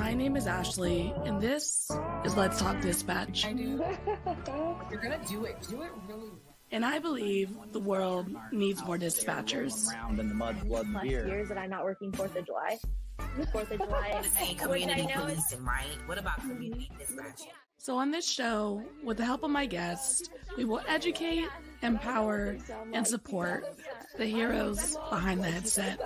My name is Ashley, and this is Let's Talk Dispatch. I do. You're gonna do it. Do it really well. And I believe the world needs more dispatchers. Around in the mud, blood, and Plus beer. years that I'm not working 4th of July. 4th of July. Hey, community policing, right? What about community dispatch? So on this show, with the help of my guests, we will educate, empower, and support the heroes behind the headset.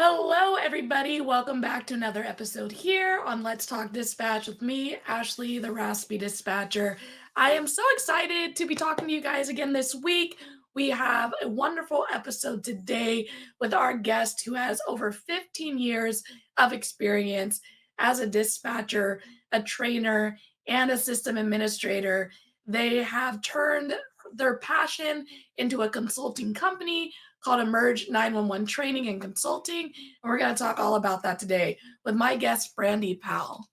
Hello, everybody. Welcome back to another episode here on Let's Talk Dispatch with me, Ashley, the Raspy Dispatcher. I am so excited to be talking to you guys again this week. We have a wonderful episode today with our guest who has over 15 years of experience as a dispatcher, a trainer, and a system administrator. They have turned their passion into a consulting company called Emerge 911 Training and Consulting. And we're going to talk all about that today with my guest, Brandi Powell.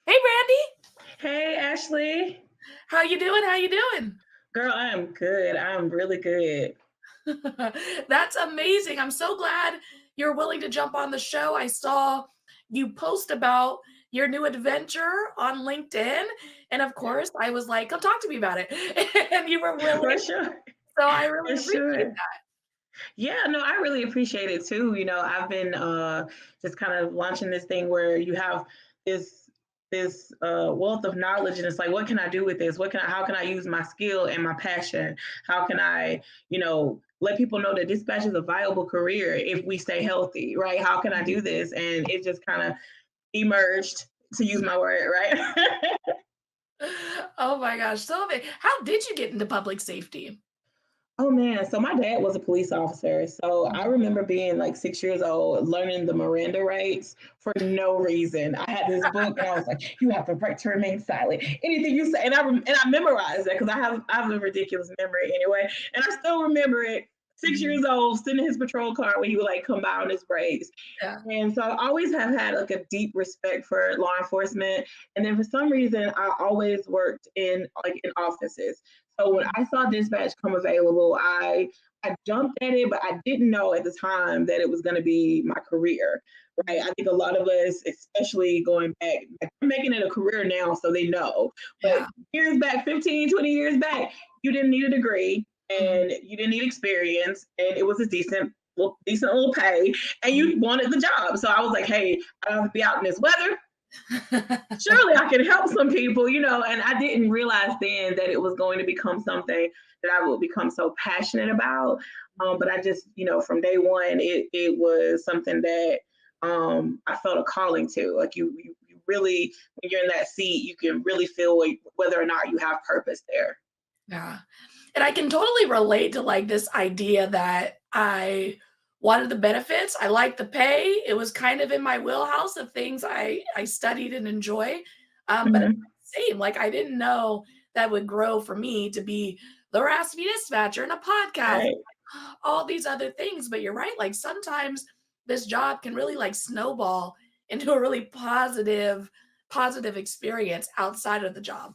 Hey, Brandi. Hey, Ashley. How you doing? How you doing? Girl, I am good. I'm really good. That's amazing. I'm so glad you're willing to jump on the show. I saw you post about your new adventure on LinkedIn. And of course, I was like, come talk to me about it. And you were willing. For sure. So I really For appreciate sure. that. Yeah, no, I really appreciate it too. You know, I've been just kind of launching this thing where you have this wealth of knowledge, and it's like, what can I do with this? How can I use my skill and my passion? How can I, let people know that dispatch is a viable career if we stay healthy, right? How can I do this? And it just kind of emerged, to use my word, right? Oh my gosh. So how did you get into public safety? Oh man, so my dad was a police officer. So I remember being like 6 years old, learning the Miranda rights for no reason. I had this book and I was like, you have the right to remain silent. Anything you say, and I memorized that because I have a ridiculous memory anyway. And I still remember it. 6 years old, sitting in his patrol car when he would like come by on his breaks. Yeah. And so I always have had like a deep respect for law enforcement. And then for some reason, I always worked in offices. So when I saw dispatch come available, I jumped at it, but I didn't know at the time that it was going to be my career, right? I think a lot of us, especially going back, they're making it a career now, so they know. But years back, 15, 20 years back, you didn't need a degree and you didn't need experience, and it was a decent little pay, and you wanted the job. So I was like, hey, I don't have to be out in this weather. Surely I can help some people, and I didn't realize then that it was going to become something that I would become so passionate about. But I just, from day one, it was something that I felt a calling to. Like you really, when you're in that seat, you can really feel whether or not you have purpose there. Yeah. And I can totally relate to like this idea that I wanted the benefits. I liked the pay. It was kind of in my wheelhouse of things I studied and enjoy. But it's the same, like I didn't know that would grow for me to be the Raspy Dispatcher and a podcast, Right. all these other things. But you're right. Like sometimes this job can really like snowball into a really positive experience outside of the job.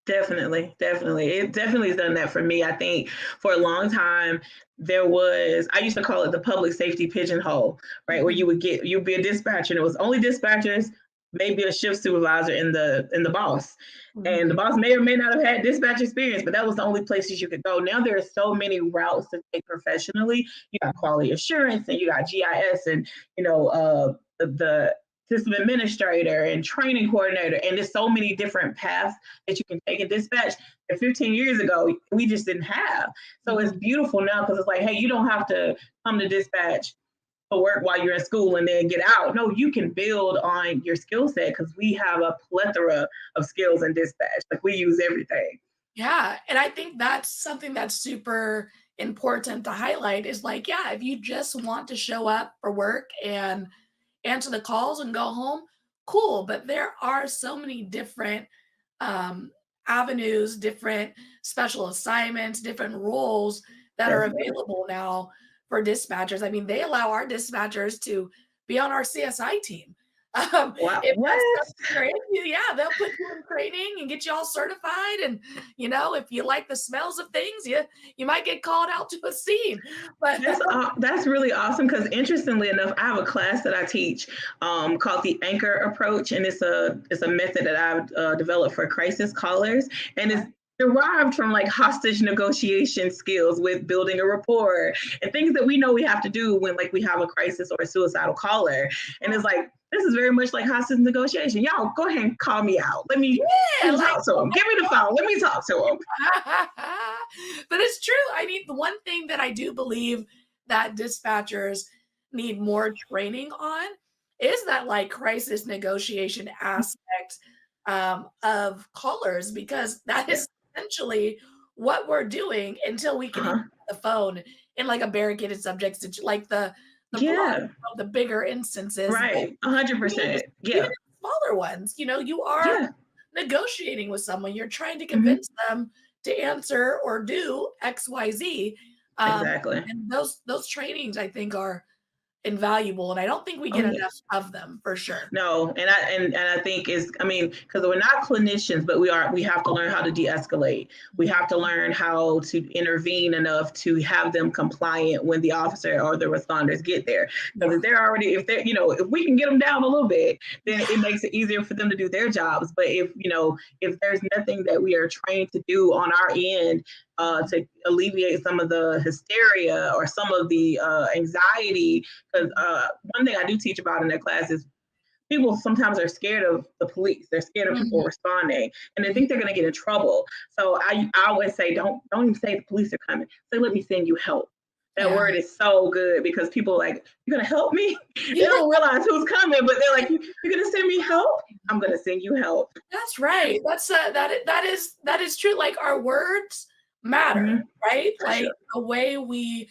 Definitely. It definitely has done that for me. I think for a long time, I used to call it the public safety pigeonhole, right? Where you'd be a dispatcher and it was only dispatchers, maybe a shift supervisor and the boss. Mm-hmm. And the boss may or may not have had dispatch experience, but that was the only places you could go. Now there are so many routes to take professionally. You got quality assurance and you got GIS and, the system administrator and training coordinator, and there's so many different paths that you can take in dispatch that 15 years ago we just didn't have. So it's beautiful now because it's like, hey, you don't have to come to dispatch to work while you're in school and then get out. No, you can build on your skill set because we have a plethora of skills in dispatch. Like we use everything. Yeah, and I think that's something that's super important to highlight is like, yeah, if you just want to show up for work and answer the calls and go home, cool. But there are so many different avenues, different special assignments, different roles that are available now for dispatchers. I mean, they allow our dispatchers to be on our CSI team. If What? that's something you're into, yeah, they'll put you in training and get you all certified. And if you like the smells of things, you might get called out to a scene. But That's really awesome because interestingly enough, I have a class that I teach called the Anchor Approach, and it's a method that I've developed for crisis callers, and it's derived from like hostage negotiation skills with building a rapport and things that we know we have to do when like we have a crisis or a suicidal caller. And it's like this is very much like hostage negotiation. Y'all go ahead and call me out. Let me talk to him. Give me the phone. Let me talk to him. But it's true. I mean, the one thing that I do believe that dispatchers need more training on is that like crisis negotiation aspect of callers, because that is essentially what we're doing until we can hit the phone in like a barricaded subject like the the bigger instances, right? 100%. Yeah, even smaller ones. You are negotiating with someone. You're trying to convince them to answer or do XYZ. Exactly. And those trainings, I think, are invaluable, and I don't think we get enough of them, for sure. No, and I think because we're not clinicians, but we have to learn how to de-escalate. We have to learn how to intervene enough to have them compliant when the officer or the responders get there. Because if we can get them down a little bit, then it makes it easier for them to do their jobs. But if there's nothing that we are trained to do on our end to alleviate some of the hysteria or some of the anxiety. Because one thing I do teach about in that class is people sometimes are scared of the police. They're scared of people responding, and they think they're going to get in trouble. So I always say, don't even say the police are coming. Say, let me send you help. That word is so good because people are like, you're going to help me? They don't realize who's coming, but they're like, you're going to send me help? I'm going to send you help. That's right. That's that is true. Like our words matter, right? For like the way we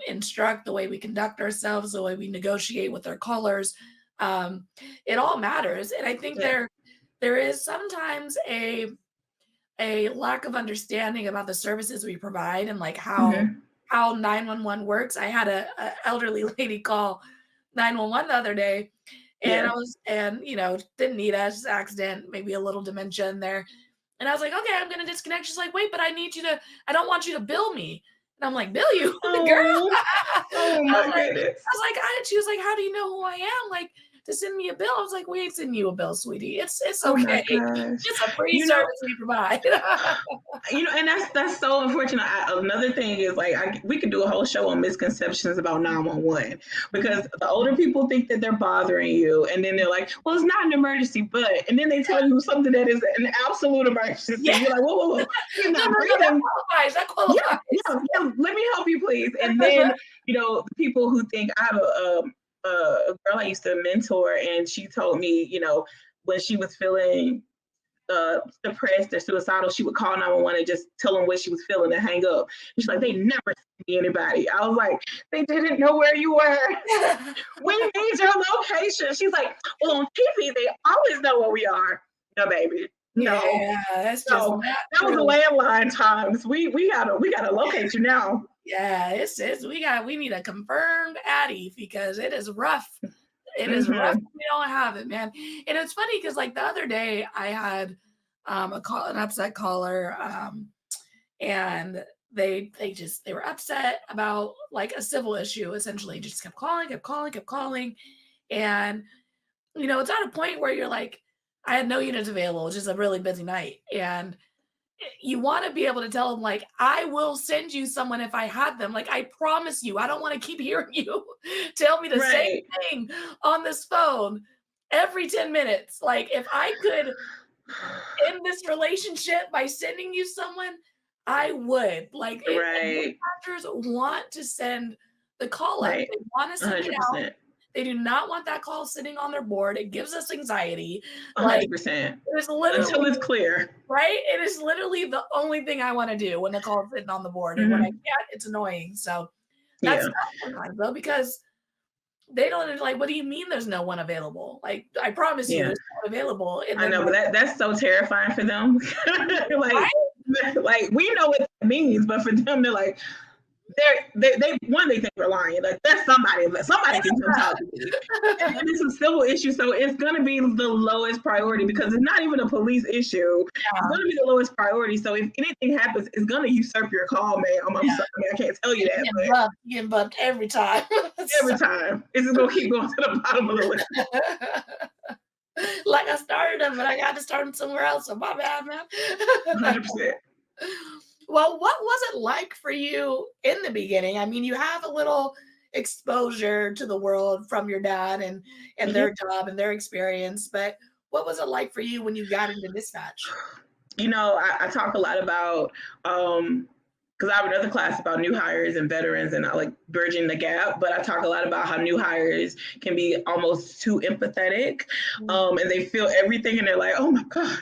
instruct, the way we conduct ourselves, the way we negotiate with our callers, it all matters. And I think there is sometimes a lack of understanding about the services we provide and like how 911 works. I had a elderly lady call 911 the other day, and didn't need us, accident, maybe a little dementia in there. And I was like, okay, I'm going to disconnect. She's like, wait, but I don't want you to bill me. And I'm like, bill you, girl. Oh my goodness. I was like, she was like, how do you know who I am? Like, to send me a bill. I was like, we ain't sending you a bill, sweetie. It's okay. It's a free service we provide. And that's so unfortunate. Another thing is like we could do a whole show on misconceptions about 911 because the older people think that they're bothering you, and then they're like, well, it's not an emergency, and then they tell you something that is an absolute emergency. You're like, whoa. You're not breathing. That qualifies. Yeah, let me help you, please. And then the people who think I have a girl I used to mentor, and she told me, when she was feeling depressed or suicidal, she would call 911 and just tell them what she was feeling and hang up. And she's like, they never sent me anybody. I was like, they didn't know where you were. We need your location. She's like, well, on TV, they always know where we are. No, baby. No, that's no, that was the landline times. We gotta locate you now. Yeah, we need a confirmed Addy because it is rough. It is rough. We don't have it, man. And it's funny because like the other day I had an upset caller, and they were upset about like a civil issue. Essentially, just kept calling, and it's at a point where you're like, I had no units available, which is a really busy night, and you want to be able to tell them like, I will send you someone if I had them. Like, I promise you, I don't want to keep hearing you tell me the same thing on this phone every 10 minutes. Like, if I could end this relationship by sending you someone, I would. Like, dispatchers want to send the call out. They want to send it out. They do not want that call sitting on their board. It gives us anxiety. 100%. Until it's clear. Right? It is literally the only thing I want to do when the call is sitting on the board. And when I can't, it's annoying. So that's not sometimes though, because they don't like, what do you mean there's no one available? Like, I promise you there's no one available. And I know, but that's so terrifying for them. like we know what that means, but for them, they're like, they think we're lying. Like that's somebody can come talk to me. And it's a civil issue, so it's gonna be the lowest priority because it's not even a police issue. It's gonna be the lowest priority. So if anything happens, it's gonna usurp your call, man. I'm sorry, I can't tell you that. You're getting bumped every time. Every time. It's just gonna keep going to the bottom of the list. Like I started them, but I got to start them somewhere else. So my bad, man. 100%. Well, what was it like for you in the beginning? I mean, you have a little exposure to the world from your dad and their job and their experience, but what was it like for you when you got into dispatch? You know, I talk a lot about because I have another class about new hires and veterans and I like bridging the gap, but I talk a lot about how new hires can be almost too empathetic and they feel everything and they're like, oh my God,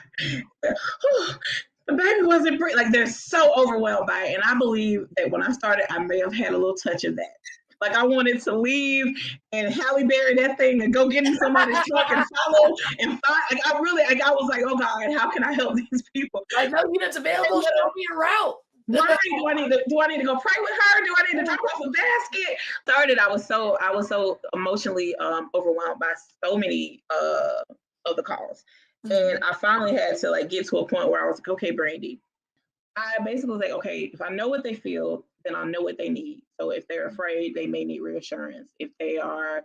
the baby wasn't like they're so overwhelmed by it. And I believe that when I started, I may have had a little touch of that. Like I wanted to leave and Halle Berry that thing and go get in somebody's truck and follow and find. Like I was like, oh God, how can I help these people? I know units available. Show me a route. Right? Do I need to go pray with her? Do I need to drop off a basket? Started, I was so emotionally overwhelmed by so many of the calls. And I finally had to like get to a point where I was like, okay, Brandi. I basically was like, okay, if I know what they feel, then I know what they need. So if they're afraid, they may need reassurance. If they are,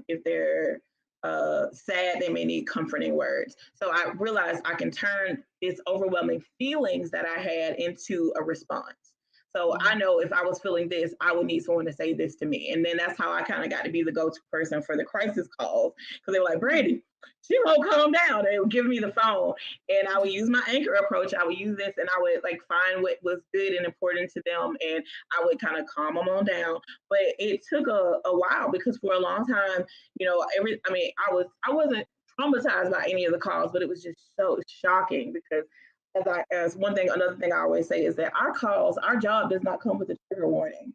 if they're sad, they may need comforting words. So I realized I can turn this overwhelming feelings that I had into a response. So I know if I was feeling this, I would need someone to say this to me. And then that's how I kind of got to be the go-to person for the crisis calls. Because they were like, Brandi, she won't calm down. They would give me the phone and I would use my anchor approach. I would use this and I would like find what was good and important to them. And I would kind of calm them on down. But it took a while because for a long time, you know, I wasn't traumatized by any of the calls, but it was just so shocking because another thing I always say is that our job does not come with a trigger warning.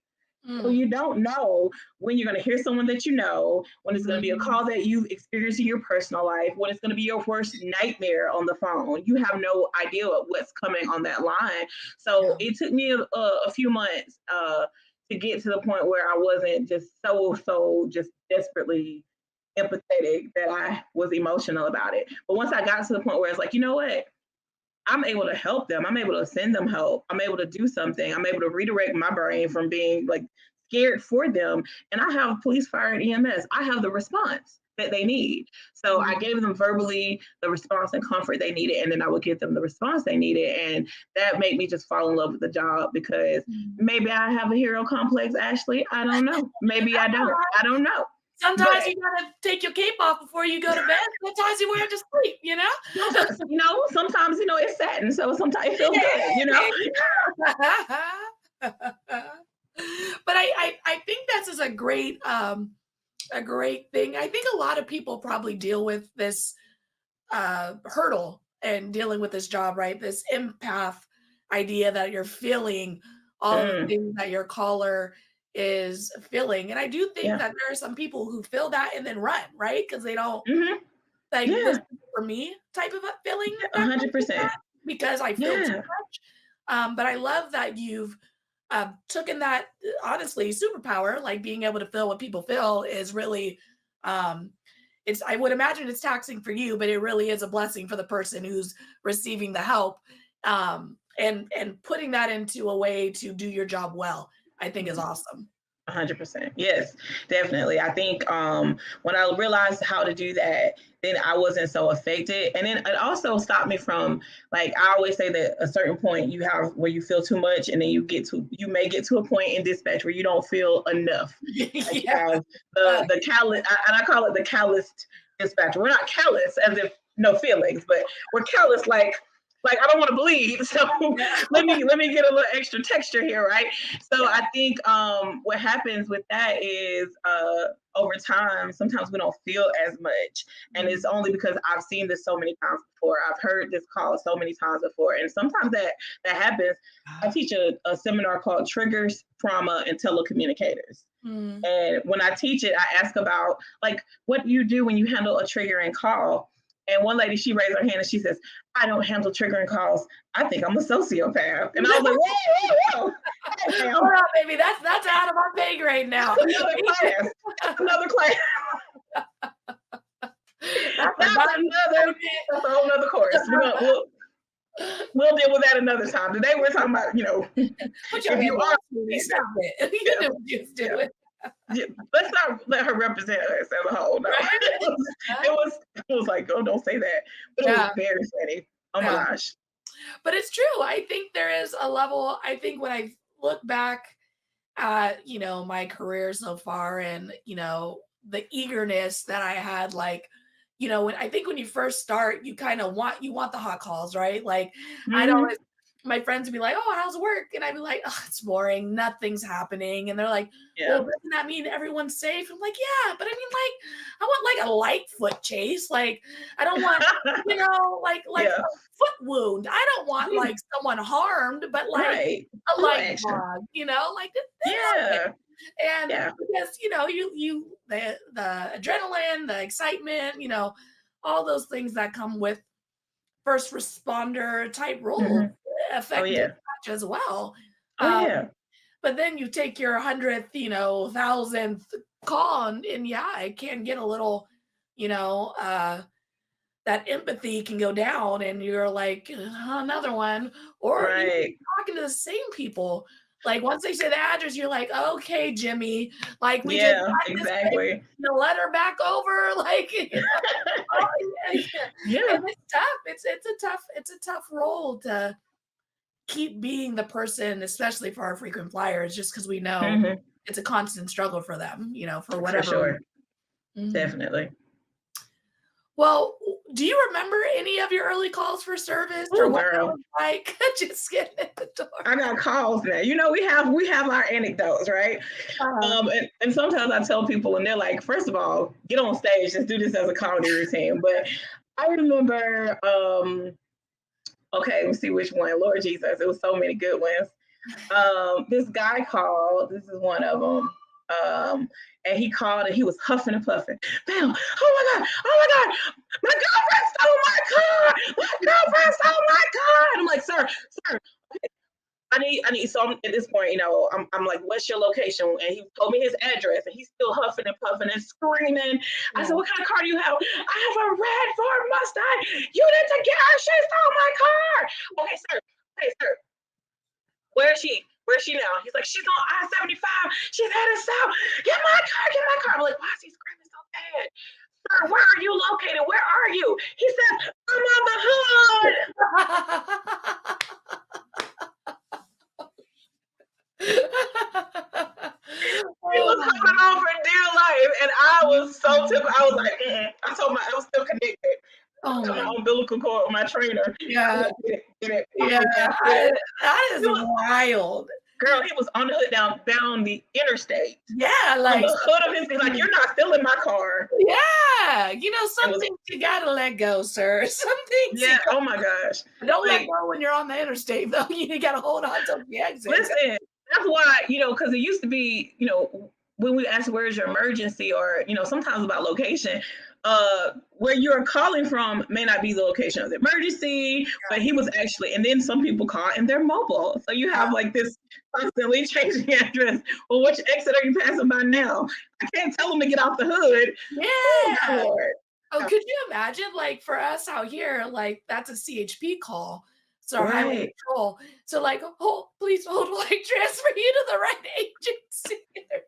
So you don't know when you're going to hear someone that you know, when it's going to be a call that you've experienced in your personal life, when it's going to be your worst nightmare on the phone. You have no idea what's coming on that line. So it took me a few months to get to the point where I wasn't just so just desperately empathetic that I was emotional about it. But once I got to the point where it's like, you know what? I'm able to help them. I'm able to send them help. I'm able to do something. I'm able to redirect my brain from being like scared for them. And I have police, fire, and EMS. I have the response that they need. So I gave them verbally the response and comfort they needed. And then I would give them the response they needed. And that made me just fall in love with the job because maybe I have a hero complex, Ashley. I don't know. Maybe I don't. I don't know. Sometimes you gotta take your cape off before you go to bed. Sometimes you wear it to sleep, you know? Sometimes, it's satin, so sometimes it feels good, But I think that's just a great thing. I think a lot of people probably deal with this hurdle and dealing with this job, right? This empath idea that you're feeling all the things that your caller is feeling. And I do think that there are some people who feel that and then run, right? Because they don't like this is for me type of a feeling. 100%. Because I feel too much. But I love that you've taken that honestly superpower, like being able to feel what people feel is really I would imagine it's taxing for you, but it really is a blessing for the person who's receiving the help. And putting that into a way to do your job well, I think is awesome. 100%. Yes, definitely. I think when I realized how to do that, then I wasn't so affected. And then it also stopped me from, like, I always say that a certain point you have where you feel too much, and then you may get to a point in dispatch where you don't feel enough. Like, the callous, and I call it the calloused dispatcher. We're not callous as if no feelings, but we're callous like I don't want to bleed, so let me get a little extra texture here, right? So I think what happens with that is over time, sometimes we don't feel as much, and it's only because I've seen this so many times before. I've heard this call so many times before, and sometimes that happens. I teach a seminar called Triggers, Trauma, and Telecommunicators. And when I teach it, I ask about like what you do when you handle a triggering call. And one lady, she raised her hand and she says, I don't handle triggering calls. I think I'm a sociopath. And I was like, whoa, whoa, whoa. Hey, Hold on, baby. That's out of our pay grade now. That's another class. That's another class. That's a whole other course. We'll deal with that another time. Today we're talking about, Put your if you are, stop it. You know what you're doing. yeah, let's not let her represent us as a whole. No. It was like, oh, don't say that. But it was very funny. Oh my gosh. But it's true. I think there is a level. I think when I look back at, my career so far and, the eagerness that I had, like, when you first start, you kind of want the hot calls, right? Like, I'd always, my friends would be like, oh, how's work? And I'd be like, oh, it's boring. Nothing's happening. And they're like, well, doesn't that mean everyone's safe? I'm like, yeah, but I mean, like, I want like a light foot chase. Like, I don't want, like a foot wound. I don't want like someone harmed, but like a light bug, like, and because, the adrenaline, the excitement, all those things that come with first responder type role affect dispatch as well. But then you take your 100th, 1,000th call and it can get a little, that empathy can go down and you're like, another one. Or you're talking to the same people. Like once they say the address, you're like, okay, Jimmy, like we just got exactly. The letter back over, like, and it's tough. It's a tough role to keep being the person, especially for our frequent flyers, just because we know it's a constant struggle for them, for whatever. For sure. Definitely. Well, do you remember any of your early calls for service or what it was like? Just getting at the door. I got calls now. We have our anecdotes, right? And sometimes I tell people, and they're like, first of all, get on stage, just do this as a comedy routine. But I remember, okay, let me see which one. Lord Jesus, it was so many good ones. This guy called. This is one of them. And he called and he was huffing and puffing. Bam! Oh my God! My girlfriend stole my car! And I'm like, sir, I need. So I'm, at this point, I'm like, what's your location? And he told me his address, and he's still huffing and puffing and screaming. I said, what kind of car do you have? I have a red Ford Mustang. You need to get her. She stole my car. Okay, sir. Where is she? Where's she now? He's like, she's on I-75. She's headed south. Get my car. I'm like, why is he screaming so bad? Sir, where are you located? Where are you? He said, I'm on the hood. He was coming on for dear life. And I was so typical. I was like, I told I was still connected. My umbilical cord with my trainer. Yeah. That is wild. Girl, he was on the hood down the interstate. Yeah, like on the hood of his, like, you're not stealing my car. Yeah, some things you gotta let go, sir. Some things. Yeah. Oh my gosh. Don't let go when you're on the interstate, though. You gotta hold on to the exit. Listen, that's why because it used to be when we ask where's your emergency or sometimes about location. Where you're calling from may not be the location of the emergency, but he was actually, and then some people call and they're mobile. So you have like this constantly changing address. Well, which exit are you passing by now? I can't tell them to get off the hood. Yeah. Oh, could you imagine, like, for us out here, like, that's a CHP call. So highway patrol. So like, please hold while I transfer you to the right agency. They're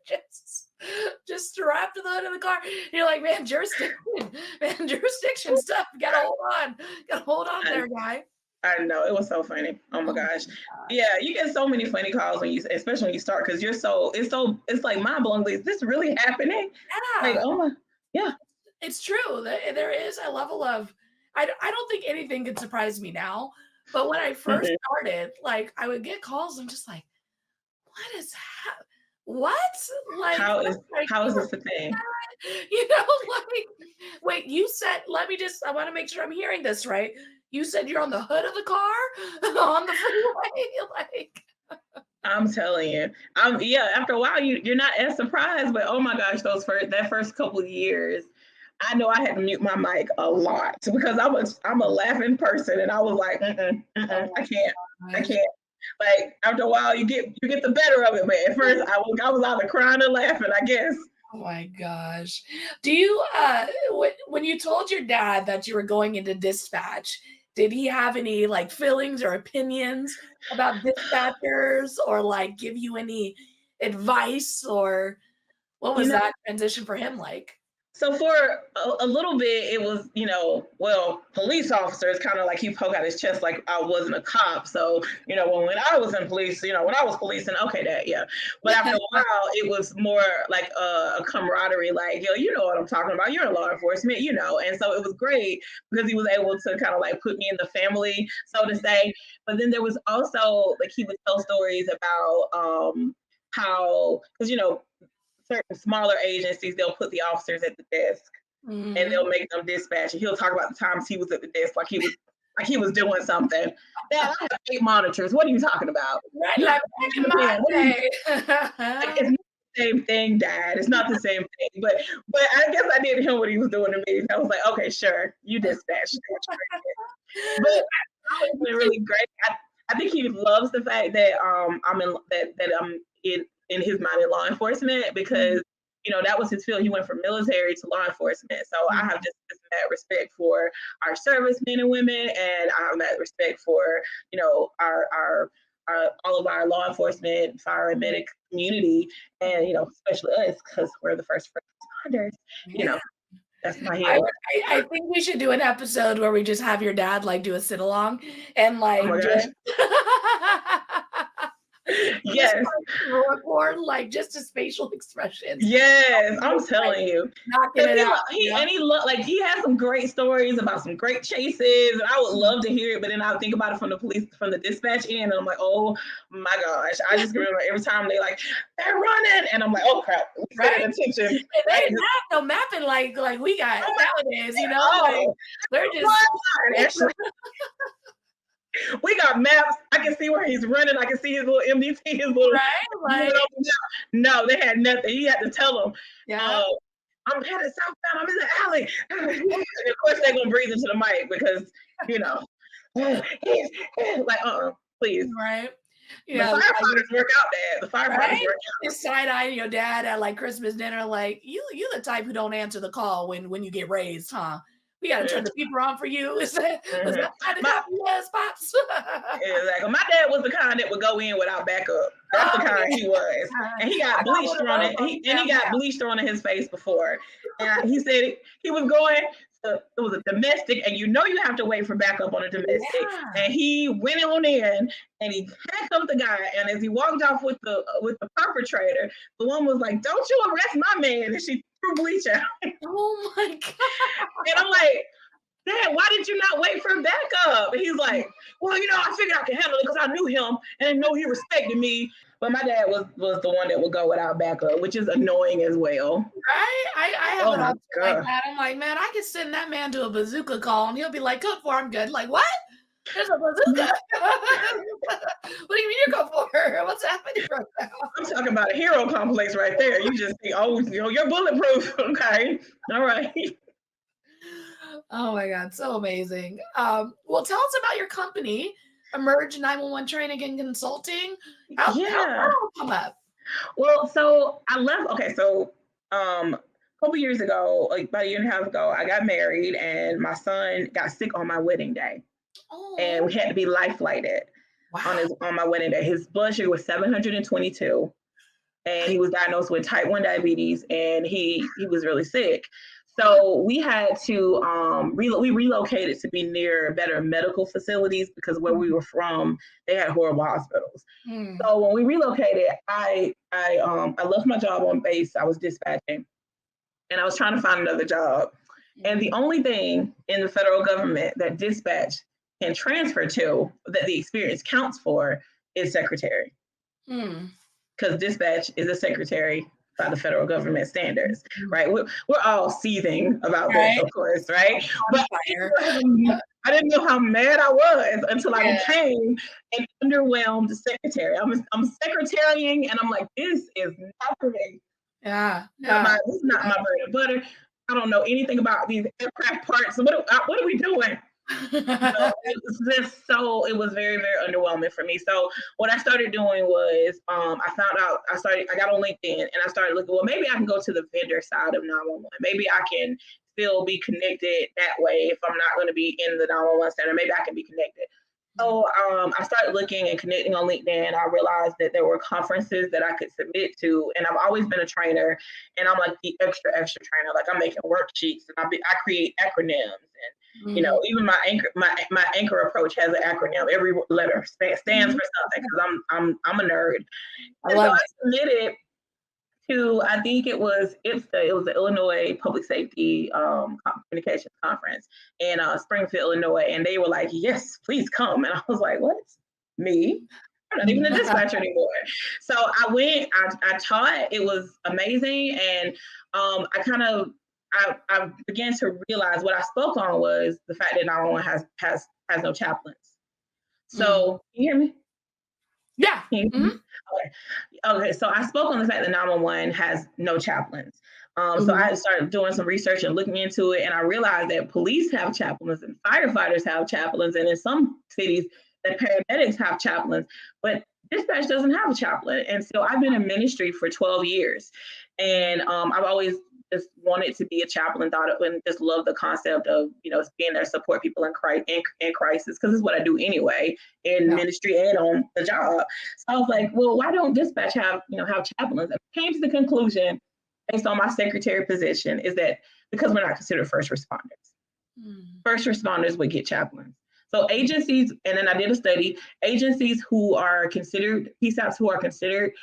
just strapped to the hood of the car. And you're like, man, jurisdiction stuff. Gotta hold on there, guy. I know, it was so funny. Oh my gosh. Yeah, you get so many funny calls especially when you start, because it's like mind blowing. Is this really happening? Yeah. Like, oh my, yeah. It's true. There is a level of, I don't think anything could surprise me now. But when I first started, like, I would get calls. I'm just like, what is happening? What? Like, how is this a thing? Like, wait, you said, I want to make sure I'm hearing this right. You said you're on the hood of the car on the freeway? Like, I'm telling you. After a while, you're not as surprised, but oh my gosh, that first couple of years, I know I had to mute my mic a lot because I'm a laughing person, and I was like, Oh I my gosh. can't. Like after a while, you get the better of it, but at first I was either crying or laughing, I guess. Oh my gosh. Do you when you told your dad that you were going into dispatch, did he have any like feelings or opinions about dispatchers or like give you any advice or what You was know, that transition for him like? so for a little bit, it was, well, police officers kind of like he poked out his chest like I wasn't a cop. So, when I was in police, when I was policing, okay, that, yeah. But after a while, it was more like a camaraderie, like, yo, you know what I'm talking about. You're in law enforcement, And so it was great because he was able to kind of like put me in the family, so to say. But then there was also like he would tell stories about how, because, certain smaller agencies, they'll put the officers at the desk and Mhm. they'll make them dispatch. And he'll talk about the times he was at the desk like he was doing something. Dad, I have 8 monitors. What are you talking about? Right, You like have back in my what are you day. like, it's not the same thing, Dad. It's not the same thing. But I guess I did him what he was doing to me. I was like, okay, sure, you dispatch. But it's been really great. I think he loves the fact that I'm in that I'm in his mind in law enforcement because that was his field. He went from military to law enforcement. So I have just that respect for our servicemen and women, and I have that respect for our all of our law enforcement, fire and medic community, and especially us because we're the first responders. Yeah. That's my I hero. would I think we should do an episode where we just have your dad, like, do a sit along and, Oh like, my gosh. just just, Yes. like, record, like, just his facial expressions. Yes, I'm Like, telling you. knocking Because it he, out, he and he looked like he had some great stories about some great chases, and I would love to hear it. But then I think about it from the dispatch end, and I'm like, oh my gosh! I just remember every time they're running, and I'm like, oh crap, right? paying attention, And they right? didn't have no mapping like we got Oh my, nowadays, like, oh, they're just run, Ashley. We got maps. I can see where he's running. I can see his little MDT, his little. right? Like, No, they had nothing. He had to tell them. yeah. I'm headed southbound. I'm in the alley. And of course, they're gonna breathe into the mic because he's like, please. Right. The Yeah, like, firefighters work out, Dad. The firefighters right? work Just side-eyeing your dad at, like, Christmas dinner, like, "You the type who don't answer the call when you get raised, huh? We gotta turn out. the beeper on for you." Is that was Mhm. that how the My, copy was, Pops? exactly. My dad was the kind that would go in without backup. That's the Oh, kind he was, and he I got got bleach one of thrown those in. on the He got bleach thrown in his face before, and he said he was going. It was a domestic, and you have to wait for backup on a domestic. Yeah. And he went on in, and he handcuffed the guy. And as he walked off with the perpetrator, the one was like, "Don't you arrest my man!" And she threw bleach out. Oh my god. And I'm like, Dad, why did you not wait for backup? And he's like, well, I figured I could handle it because I knew him and I know he respected me. But my dad was the one that would go without backup, which is annoying as well. Right? I have Oh an my option like God. that. I'm like, "Man, I could send that man to a bazooka call, and he'll be like, 'Good for, I'm good.'" Like, "What? There's a bazooka? What do you mean you're good for? What's happening right now?" I'm talking about a hero complex right there. You just think, oh, you're bulletproof. Okay. All right. Oh my god, so amazing. Well, tell us about your company, Emerge 911 Training and Consulting. How Yeah. that all come up? Well, so I left. Okay, so a couple years ago, like about a year and a half ago, I got married, and my son got sick on my wedding day, and Oh, we had to be life flighted wow. on my wedding day. His blood sugar was 722, and he was diagnosed with type 1 diabetes, and he was really sick. So we had to we relocated to be near better medical facilities because where we were from, they had horrible hospitals. Mm, So when we relocated, I left my job on base. I was dispatching, and I was trying to find another job. And the only thing in the federal government that dispatch can transfer to, that the experience counts for, is secretary, mm, because dispatch is a secretary by the federal government standards, mm. right? We're all seething about this, Right? of course, right? On But fire. I didn't know how mad I was until I Yeah. became an underwhelmed secretary. I'm secretarying, and I'm like, this is not for me. Yeah. Yeah. This is not my bread and butter. I don't know anything about these aircraft parts. What are we doing? It was very, very underwhelming for me. So what I started doing was I got on LinkedIn and I started looking, well, maybe I can go to the vendor side of 911. Maybe I can still be connected that way if I'm not going to be in the 911 center. Maybe I can be connected. So I started looking and connecting on LinkedIn. I realized that there were conferences that I could submit to, and I've always been a trainer, and I'm like the extra trainer. Like I'm making worksheets, and I create acronyms, and even my anchor approach has an acronym. Every letter stands for something because I'm a nerd. And so I submitted to, I think it was IPSA, it was the Illinois Public Safety Communications Conference in Springfield, Illinois, and they were like, "Yes, please come." And I was like, "What? Me? I'm not even a dispatcher anymore." So I went, I taught. It was amazing, and I began to realize what I spoke on was the fact that 911 has no chaplains. So can you hear me? Yeah. Okay, so I spoke on the fact that 911 has no chaplains. So I started doing some research and looking into it, and I realized that police have chaplains and firefighters have chaplains, and in some cities, that paramedics have chaplains, but dispatch doesn't have a chaplain. And so I've been in ministry for 12 years, and I've always just wanted to be a chaplain, and just love the concept of being there to support people in crisis, because it's what I do anyway in ministry and on the job. So I was like, well, why don't dispatch have chaplains? I came to the conclusion, based on my secretary position, is that because we're not considered first responders. First responders would get chaplains. So agencies, and then I did a study, agencies who are considered, PSAPs who are considered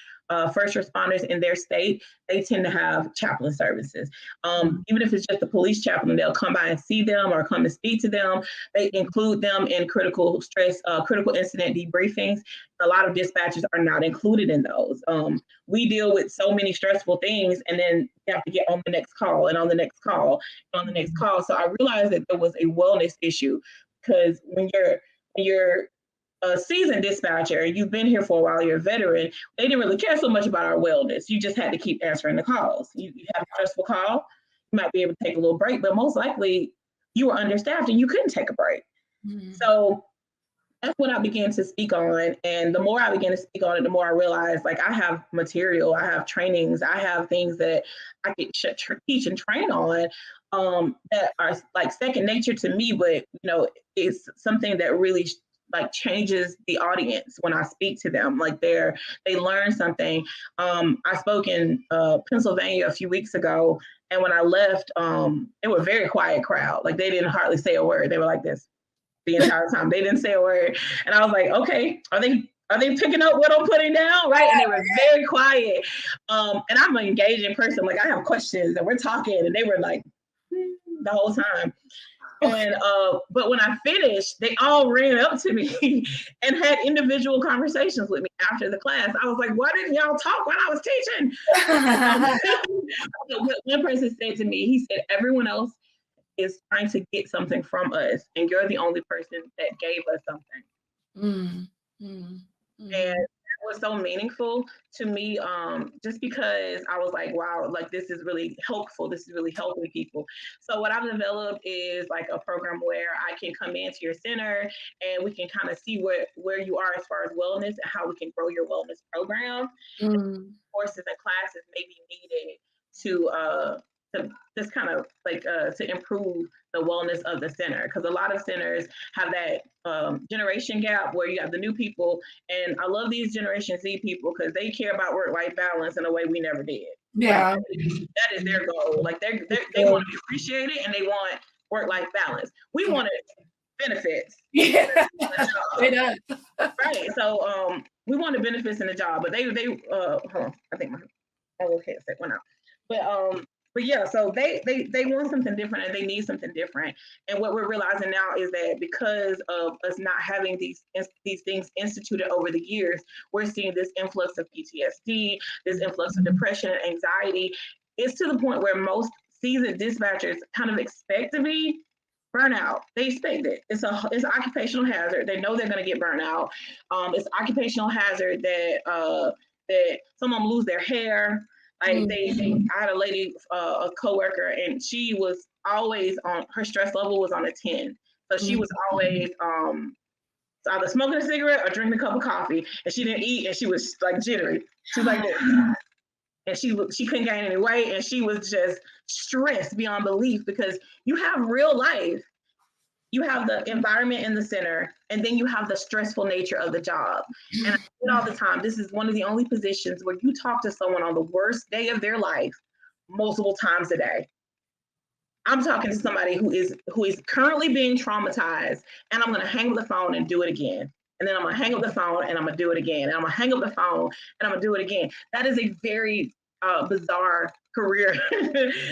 first responders in their state, they tend to have chaplain services. Even if it's just a police chaplain, they'll come by and see them or come and speak to them. They include them in critical incident debriefings. A lot of dispatchers are not included in those. We deal with so many stressful things, and then you have to get on the next call and on the next call and on the next call. So I realized that there was a wellness issue, because when you're a seasoned dispatcher, you've been here for a while, you're a veteran, they didn't really care so much about our wellness. You just had to keep answering the calls. You have a stressful call, you might be able to take a little break, but most likely you were understaffed and you couldn't take a break. So that's what I began to speak on. And the more I began to speak on it, the more I realized, like, I have material, I have trainings, I have things that I could teach and train on that are like second nature to me, but it's something that really changes the audience when I speak to them. Like they learn something. I spoke in Pennsylvania a few weeks ago, and when I left, they were a very quiet crowd. Like they didn't hardly say a word. They were like this the entire time. They didn't say a word, and I was like, okay, are they picking up what I'm putting down, right? And they were very quiet. And I'm an engaging person. Like I have questions, and we're talking, and they were like the whole time. And but when I finished, they all ran up to me and had individual conversations with me after the class. I was like, why didn't y'all talk when I was teaching? One person said to me, he said, everyone else is trying to get something from us, and you're the only person that gave us something. And that was so meaningful to me, just because I was like, wow, like this is really helpful. This is really helping people. So what I've developed is like a program where I can come into your center and we can kind of see where you are as far as wellness and how we can grow your wellness program. Courses and classes may be needed to just kind of like to improve the wellness of the center, because a lot of centers have that generation gap where you have the new people, and I love these Generation Z people because they care about work-life balance in a way we never did. Yeah, that is their goal. Like they want to be appreciated, and they want work-life balance. We wanted benefits. Yeah, straight up. Right. So we wanted benefits in the job, but they hold on, I think my little headset went out. But yeah, so they want something different, and they need something different. And what we're realizing now is that because of us not having these things instituted over the years, we're seeing this influx of PTSD, this influx of depression and anxiety. It's to the point where most seasoned dispatchers kind of expect to be burnout. They expect it. It's an occupational hazard. They know they're going to get burnt out. It's occupational hazard that someone will lose their hair. Like I had a lady, a coworker, and she was always on, her stress level was on a 10. So she was always either smoking a cigarette or drinking a cup of coffee, and she didn't eat, and she was like jittery. She was like this. And she couldn't gain any weight, and she was just stressed beyond belief, because you have real life. You have the environment in the center, and then you have the stressful nature of the job. And I say it all the time, this is one of the only positions where you talk to someone on the worst day of their life multiple times a day. I'm talking to somebody who is currently being traumatized, and I'm going to hang up the phone and do it again. And then I'm going to hang up the phone and I'm going to do it again. And I'm going to hang up the phone and I'm going to do it again. That is a very bizarre career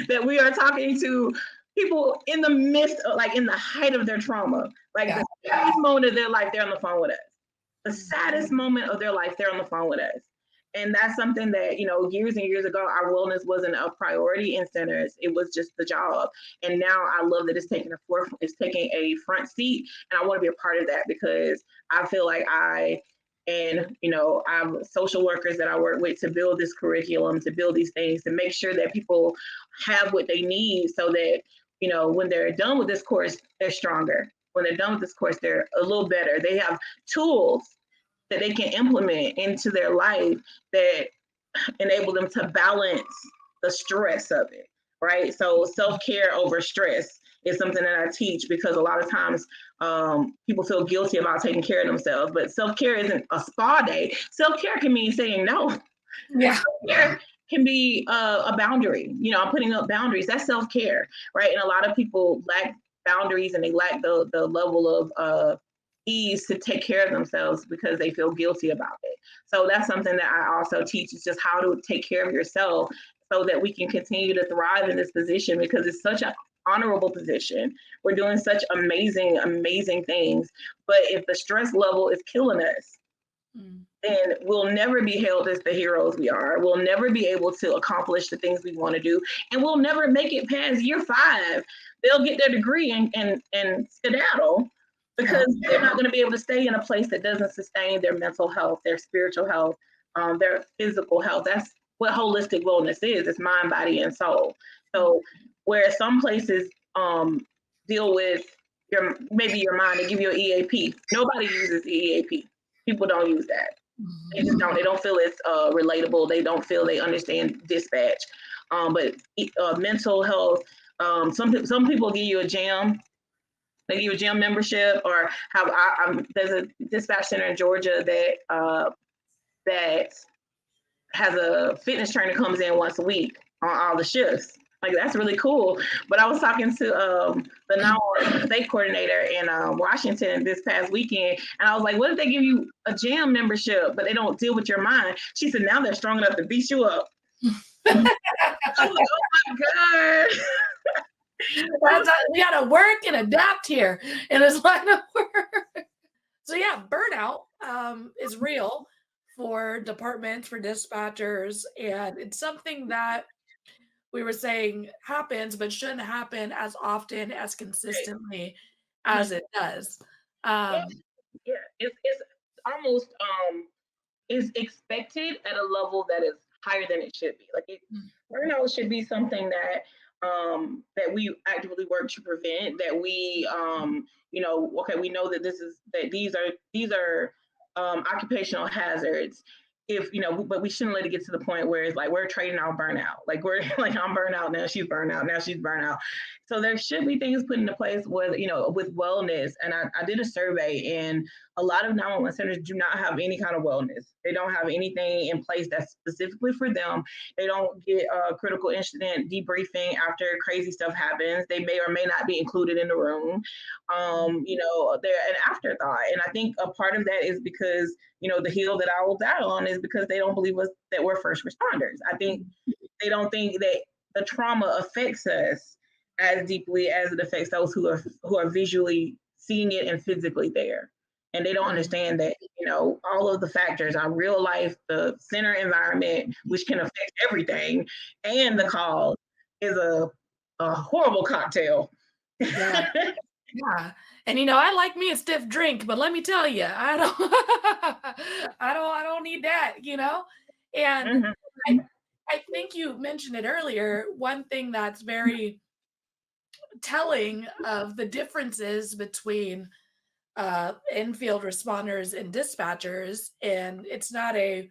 that we are talking to people in the midst of, like, in the height of their trauma, like the saddest moment of their life, they're on the phone with us. The saddest moment of their life, they're on the phone with us. And that's something that, years and years ago, our wellness wasn't a priority in centers. It was just the job. And now I love that it's taking a front seat. And I want to be a part of that, because I feel like I have social workers that I work with to build this curriculum, to build these things, to make sure that people have what they need, so that, when they're done with this course, they're stronger. When they're done with this course, they're a little better. They have tools that they can implement into their life that enable them to balance the stress of it, right? So self-care over stress is something that I teach, because a lot of times people feel guilty about taking care of themselves, but self-care isn't a spa day. Self-care can mean saying no. Yeah. Self-care can be a boundary. I'm putting up boundaries. That's self-care, right? And a lot of people lack boundaries, and they lack the level of ease to take care of themselves because they feel guilty about it. So that's something that I also teach, is just how to take care of yourself, so that we can continue to thrive in this position, because it's such an honorable position. We're doing such amazing, amazing things. But if the stress level is killing us, then we'll never be hailed as the heroes we are. We'll never be able to accomplish the things we want to do. And we'll never make it past year 5. They'll get their degree and skedaddle, because they're not going to be able to stay in a place that doesn't sustain their mental health, their spiritual health, their physical health. That's what holistic wellness is. It's mind, body, and soul. So where some places deal with maybe your mind and give you an EAP, nobody uses EAP. People don't use that. They just don't. They don't feel it's relatable. They don't feel they understand dispatch. But mental health, some people give you a gym. They give you a gym membership, or there's a dispatch center in Georgia that has a fitness trainer comes in once a week on all the shifts. Like, that's really cool. But I was talking to the now state coordinator in Washington this past weekend, and I was like, what if they give you a gym membership, but they don't deal with your mind? She said, now they're strong enough to beat you up. I was like, oh my God. We gotta work and adapt here in this line of work. So yeah, burnout is real for departments, for dispatchers, and it's something that we were saying happens, but shouldn't happen as often, as consistently as it does. It's almost is expected at a level that is higher than it should be. Like, burnout should be something that that we actively work to prevent. That we okay, we know that these are occupational hazards. But we shouldn't let it get to the point where it's like we're trading our burnout. Like, we're like, I'm burnt out now, she's burnt out now, she's burnt out. So there should be things put into place with wellness. And I did a survey, and a lot of 911 centers do not have any kind of wellness. They don't have anything in place that's specifically for them. They don't get critical incident debriefing after crazy stuff happens. They may or may not be included in the room. They're an afterthought. And I think a part of that is because, the hill that I will die on is because they don't believe us that we're first responders. I think they don't think that the trauma affects us as deeply as it affects those who are visually seeing it and physically there. And they don't understand that, all of the factors, our real life, the center environment, which can affect everything, and the cause is a horrible cocktail. Yeah. Yeah. And I like me a stiff drink, but let me tell you, I don't I don't need that, and I think you mentioned it earlier. One thing that's very telling of the differences between infield responders and dispatchers, and it's not a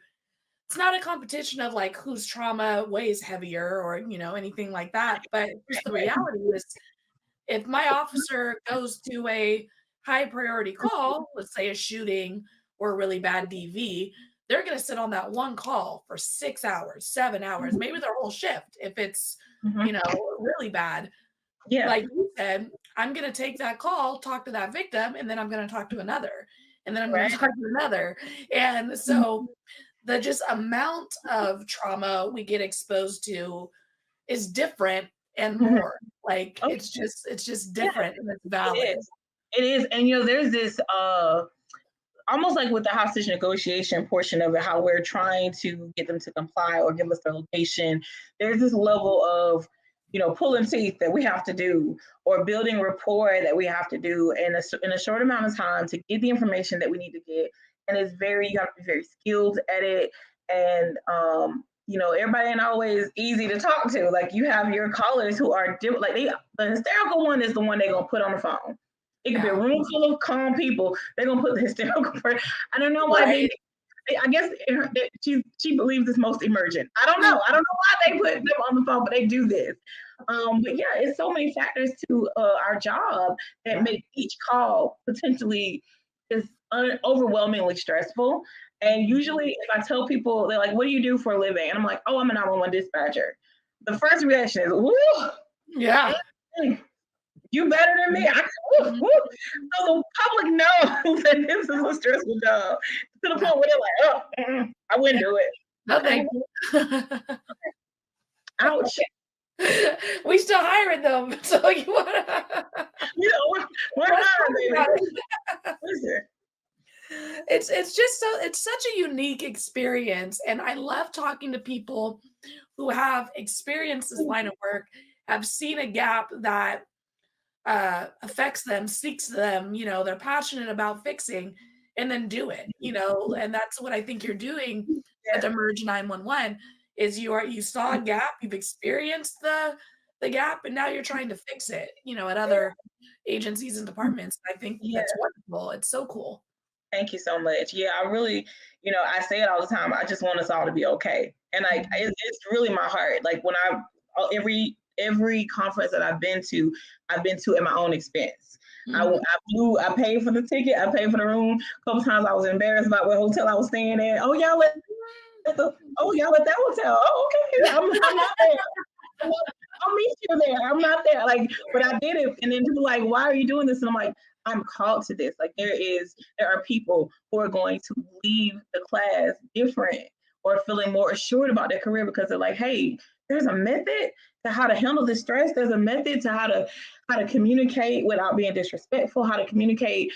competition of like whose trauma weighs heavier or anything like that, but just the reality is if my officer goes to a high priority call, let's say a shooting or a really bad DV, they're going to sit on that one call for 6 hours, 7 hours, maybe their whole shift if it's really bad. Yeah. Like you said, I'm going to take that call, talk to that victim, and then I'm going to talk to another, and then I'm going to talk to another. And so the just amount of trauma we get exposed to is different and more. Like it's just different and it's valid. It is. And there's this almost like with the hostage negotiation portion of it, how we're trying to get them to comply or give us their location. There's this level of pulling teeth that we have to do, or building rapport that we have to do in a short amount of time to get the information that we need to get. And you got to be very skilled at it. And everybody ain't always easy to talk to. Like you have your callers who are like the hysterical one is the one they're gonna put on the phone. It could be a room full of calm people. They're gonna put the hysterical person. I don't know why I guess she believes it's most emergent. I don't know. I don't know why they put them on the phone, but they do this. But yeah, it's so many factors to our job that make each call potentially just overwhelmingly stressful. And usually, if I tell people, they're like, "What do you do for a living?" And I'm like, "Oh, I'm a 911 dispatcher." The first reaction is, "Woo, yeah, you better than me." So the public knows that this is a stressful job to the point where they're like, "Oh, I wouldn't do it." No, thank you. Ouch. We still hiring them, so you want we're hiring, baby. Listen. It's just it's such a unique experience, and I love talking to people who have experienced this line of work, have seen a gap that affects them, speaks to them, they're passionate about fixing, and then do it, and that's what I think you're doing at Emerge 911 is you saw a gap, you've experienced the gap, and now you're trying to fix it, at other agencies and departments. I think that's wonderful. It's so cool. Thank you so much. Yeah, I really, I say it all the time. I just want us all to be okay. And it's really my heart. Like when every conference that I've been to at my own expense. I paid for the ticket. I paid for the room. A couple times I was embarrassed about what hotel I was staying in. Oh, y'all at that hotel. Oh, okay. I'm not there. I'll meet you there. I'm not there. Like, but I did it. And then people like, why are you doing this? And I'm like, I'm called to this. Like there are people who are going to leave the class different or feeling more assured about their career because they're like, hey, there's a method to how to handle the stress. There's a method to how to communicate without being disrespectful, how to communicate,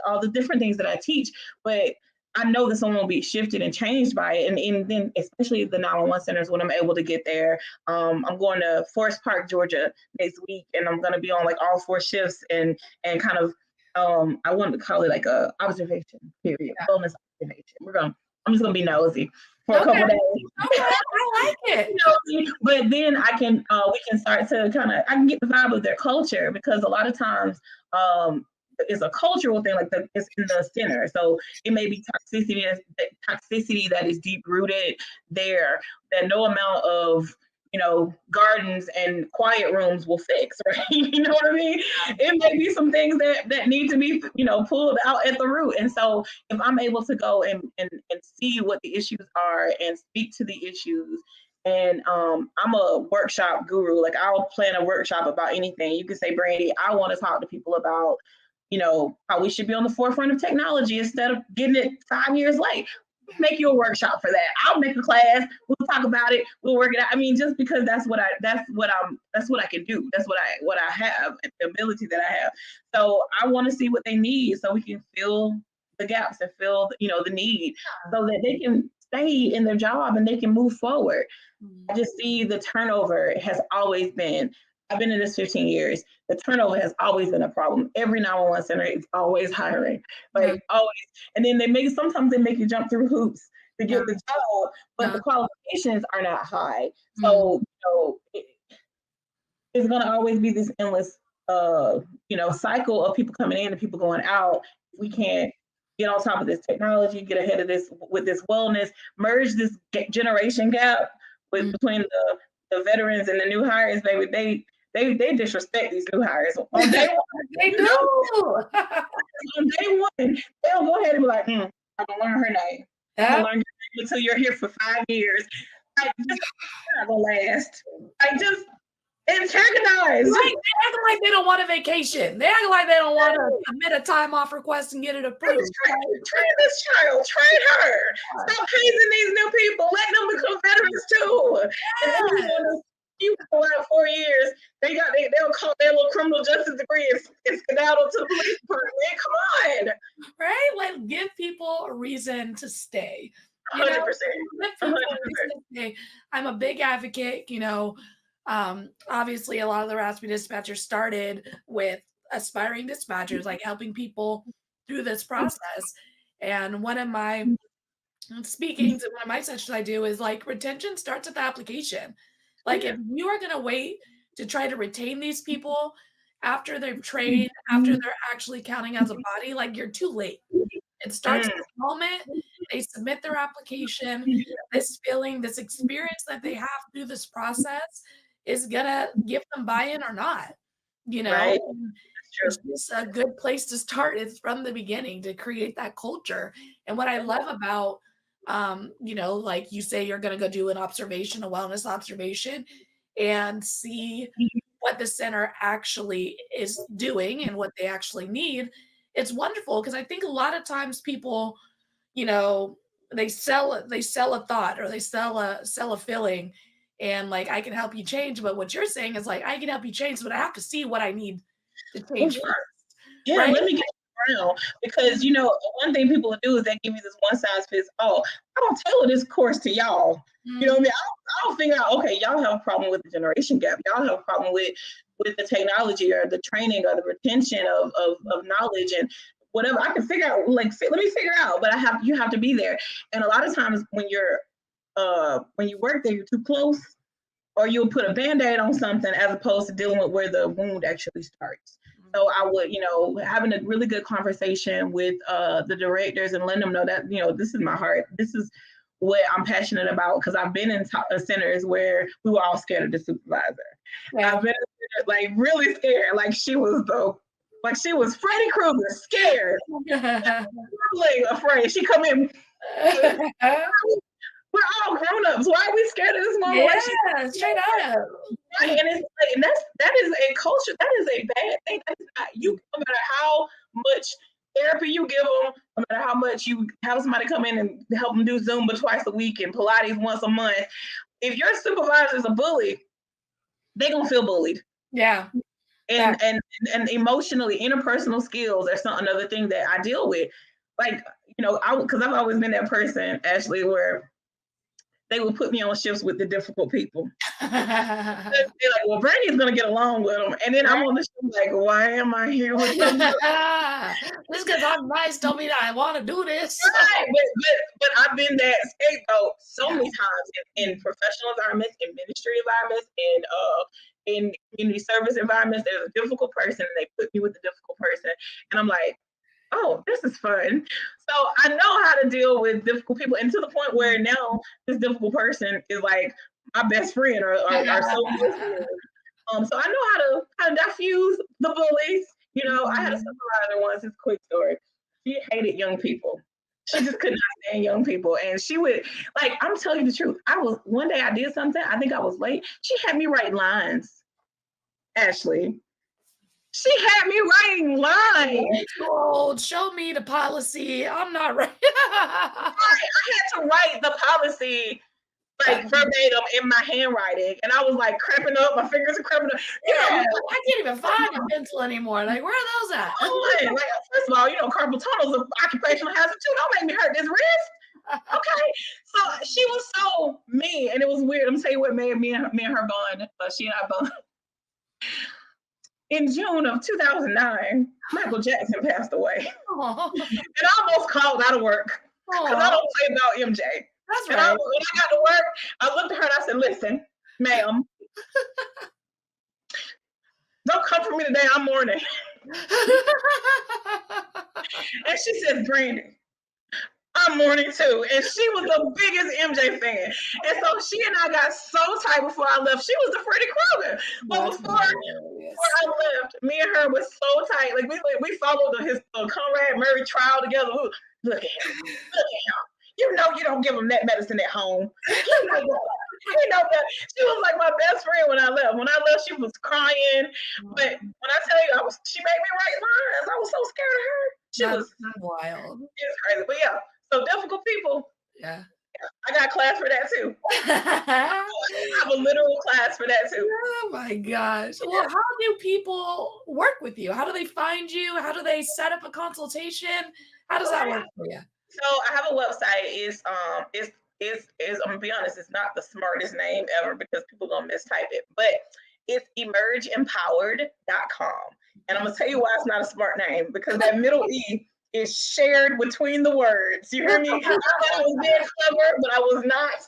all the different things that I teach. But I know that someone will be shifted and changed by it. And then especially the 911 centers, when I'm able to get there, I'm going to Forest Park, Georgia next week, and I'm going to be on like all 4 shifts and kind of, I wanted to call it like a observation period, bonus observation. I'm just going to be nosy for a couple days. Okay, I like it. But then we can start to I can get the vibe of their culture, because a lot of times, it's a cultural thing, like it's in the center. So it may be toxicity that is deep rooted there that no amount of gardens and quiet rooms will fix, right? You know what I mean? It may be some things that need to be pulled out at the root. And so if I'm able to go and see what the issues are and speak to the issues. And I'm a workshop guru. Like I'll plan a workshop about anything. You can say, Brandi, I want to talk to people about how we should be on the forefront of technology instead of getting it 5 years late. Make you a workshop for that. I'll make a class. We'll talk about it. We'll work it out. I mean, just because that's what I can do. That's what I have, the ability that I have. So I want to see what they need so we can fill the gaps and fill the need so that they can stay in their job and they can move forward. I just see the turnover has always been. I've been in this 15 years. The turnover has always been a problem. Every 911 center is always hiring, always. And then sometimes they make you jump through hoops to get the job, but the No. qualifications are not high. Mm. So, it's going to always be this endless, cycle of people coming in and people going out. We can't get on top of this technology, get ahead of this with this wellness, merge this generation gap between the veterans and the new hires. Baby, they disrespect these new hires on day one. They do. On day one, they'll go ahead and be like, I'm gonna learn her name. I'm gonna learn your name until you're here for 5 years. Like, just not gonna last. Like, just antagonize. Right. They act like they don't want a vacation. They act like they don't want to submit a time off request and get it approved. Train this child. Train her. Stop hazing these new people. Let them become veterans too. And then you go out 4 years, they'll call their little criminal justice degree and skedaddle to the police department. Come on. Right? Like, give people a reason to stay. 100%. Give people a reason to stay. I'm a big advocate, obviously a lot of the Raspy Dispatchers started with aspiring dispatchers, like helping people through this process. And one of my speakings and one of my sessions I do is like retention starts at the application. Like if you are going to wait to try to retain these people after they've trained, after they're actually counting as a body, like you're too late. It starts at the moment they submit their application. This feeling, this experience that they have through this process is gonna give them buy-in or not, Right. It's just a good place to start. It's from the beginning to create that culture. And what I love about, like you say, you're gonna go do an observation, a wellness observation, and see what the center actually is doing and what they actually need. It's wonderful because I think a lot of times people, they sell a thought or they sell a feeling. And like, I can help you change, but what you're saying is like, I can help you change, but I have to see what I need to change first. Yeah, right? let me get around because one thing people will do is they give you this one size fits all. I don't tailor this course to y'all. You know what I mean? I don't figure out, okay, y'all have a problem with the generation gap. Y'all have a problem with the technology or the training or the retention of knowledge and whatever. I can figure out, like, let me figure out, but you have to be there. And a lot of times when you work there, you're too close, or you'll put a Band-Aid on something as opposed to dealing with where the wound actually starts. So I would, having a really good conversation with the directors and letting them know that, this is my heart. This is what I'm passionate about, because I've been in centers where we were all scared of the supervisor. Yeah. I've been like really scared. Like she was Freddy Krueger, scared. Really afraid. She come in. We're all grown-ups. Why are we scared of this mama? Yeah, straight up. And it's like, and that is a culture. That is a bad thing. That is not you. No matter how much therapy you give them, no matter how much you have somebody come in and help them do Zumba twice a week and Pilates once a month, if your supervisor is a bully, they're gonna feel bullied. Yeah. And emotionally, interpersonal skills are another thing that I deal with. Like, because I've always been that person, Ashley, where they would put me on shifts with the difficult people. They're like, well, Brandi's going to get along with them. And then I'm on the show like, why am I here with them? This because I'm nice don't mean I want to do this. Right. But I've been that scapegoat so many times in professional environments, in ministry environments, in community service environments. There's a difficult person and they put me with the difficult person. And I'm like, oh, this is fun. So I know how to deal with difficult people, and to the point where now this difficult person is like my best friend or so close. So I know how to diffuse the bullies. I had a supervisor once. It's a quick story. She hated young people. She just could not stand young people, and she would I'm telling you the truth. One day I did something. I think I was late. She had me write lines, Ashley. She had me writing lines. Old, show me the policy. I'm not right. I had to write the policy verbatim in my handwriting, and I was like cramping up. My fingers are cramping up. I can't even find a pencil anymore. Like, where are those at? First of all, carpal tunnel is an occupational hazard too. Don't make me hurt this wrist. Okay, so she was so mean, and it was weird. I'm gonna tell you what made me and her bond. She and I bond. In June of 2009, Michael Jackson passed away. And I almost called out of work. because I Aw, don't play about MJ. that's And right. when I got to work, I looked at her and I said, "Listen, ma'am, don't come for me today. I'm mourning." And she said, "Brandi, I'm mourning too." And she was the biggest MJ fan. And so she and I got so tight before I left. She was the Freddy Krueger. But That's before hilarious. I left, me and her was so tight. Like we followed his Conrad Murray trial together. Look at him. Look at him. You know you don't give him that medicine at home. He know better. He know better. She was like my best friend when I left. When I left, she was crying. But when I tell you, she made me write lines. I was so scared of her. She That's was wild. crazy. But yeah, so difficult people. Yeah. I got class for that too. I have a literal class for that too. Oh my gosh. Well, how do people work with you? How do they find you? How do they set up a consultation? How does that work for you? So I have a website. It's I'm gonna be honest, it's not the smartest name ever because people gonna mistype it, but it's emergeempowered.com. And I'm gonna tell you why it's not a smart name because that middle E is shared between the words. You hear me? I thought I was being clever, but I was not.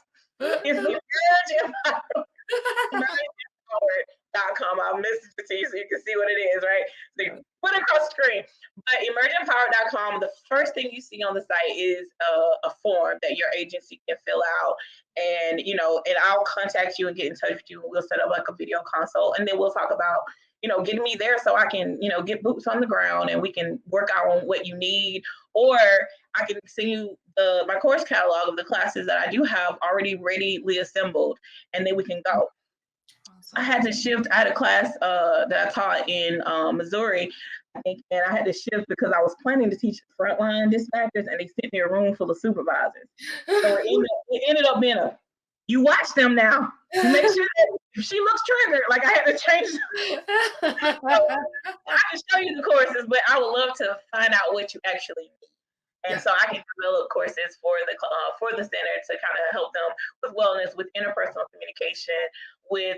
It's emergeempowered.com. I'll message it to you so you can see what it is, right? So you put it across the screen. But emergeempowered.com, the first thing you see on the site is a form that your agency can fill out. And, and I'll contact you and get in touch with you. And we'll set up like a video consult. And then we'll talk about, getting me there so I can, get boots on the ground and we can work out on what you need. Or I can send you my course catalog of the classes that I do have already readily assembled. And then we can go. I had to shift. I had a class that I taught in Missouri, I think, and I had to shift because I was planning to teach frontline dispatchers, and they sent me a room full of supervisors. So it ended up being you watch them now. You make sure that if she looks triggered, like I had to change. So I can show you the courses, but I would love to find out what you actually need. And so I can develop courses for the center to kind of help them with wellness, with interpersonal communication, with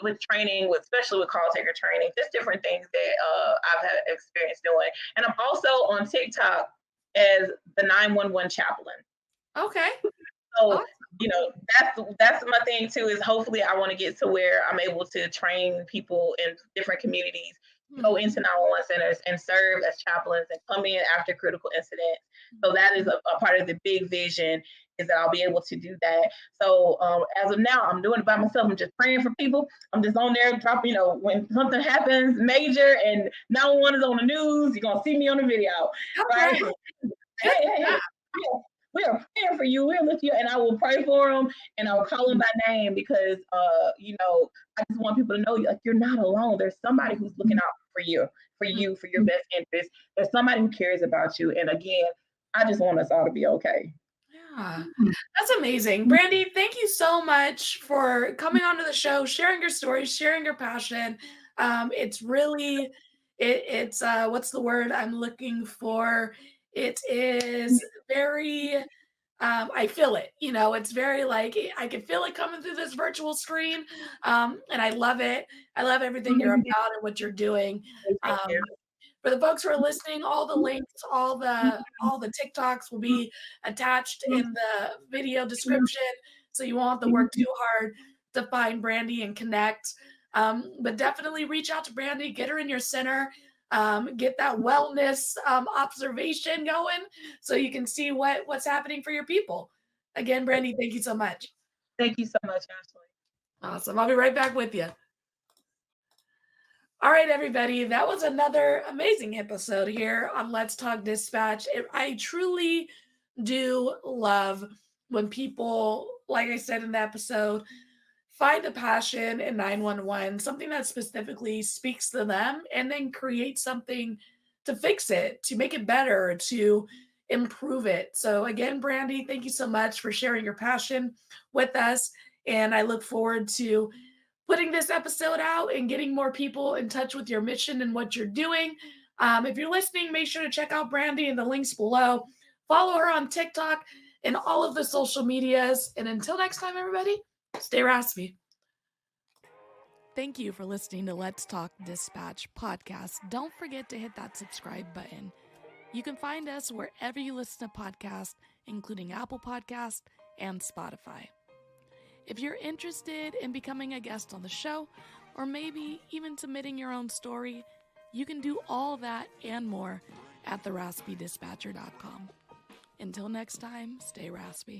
with training, especially with call taker training, just different things that I've had experience doing. And I'm also on TikTok as the 911 chaplain. Okay. So that's my thing too. Is hopefully I want to get to where I'm able to train people in different communities, go into 911 centers and serve as chaplains and come in after critical incidents. So that is a part of the big vision, is that I'll be able to do that. So as of now, I'm doing it by myself. I'm just praying for people. I'm just on there dropping, when something happens major and 911 is on the news, you're going to see me on the video, right? Hey. We are praying for you. We'll lift you, and I will pray for them, and I will call them by name because, I just want people to know you're not alone. There's somebody who's looking out for you, for your best interest. There's somebody who cares about you. And again, I just want us all to be okay. Yeah, that's amazing. Brandi, thank you so much for coming onto the show, sharing your story, sharing your passion. It's really, it's what's the word I'm looking for? It is very, I feel it, it's very like, I can feel it coming through this virtual screen. And I love it. I love everything you're about and what you're doing. Thank you. For the folks who are listening, all the links, all the TikToks will be attached in the video description, so you won't have to work too hard to find Brandi and connect. But definitely reach out to Brandi, get her in your center, get that wellness observation going, so you can see what's happening for your people. Again, Brandi, thank you so much. Thank you so much, Ashley. Awesome. I'll be right back with you. All right, everybody, that was another amazing episode here on Let's Talk Dispatch. I truly do love when people, like I said in the episode, find a passion in 911, something that specifically speaks to them, and then create something to fix it, to make it better, to improve it. So again, Brandi, thank you so much for sharing your passion with us, and I look forward to putting this episode out and getting more people in touch with your mission and what you're doing. If you're listening, make sure to check out Brandi in the links below. Follow her on TikTok and all of the social medias. And until next time, everybody, stay raspy. Thank you for listening to Let's Talk Dispatch podcast. Don't forget to hit that subscribe button. You can find us wherever you listen to podcasts, including Apple Podcasts and Spotify. If you're interested in becoming a guest on the show, or maybe even submitting your own story, you can do all that and more at theraspydispatcher.com. Until next time, stay raspy.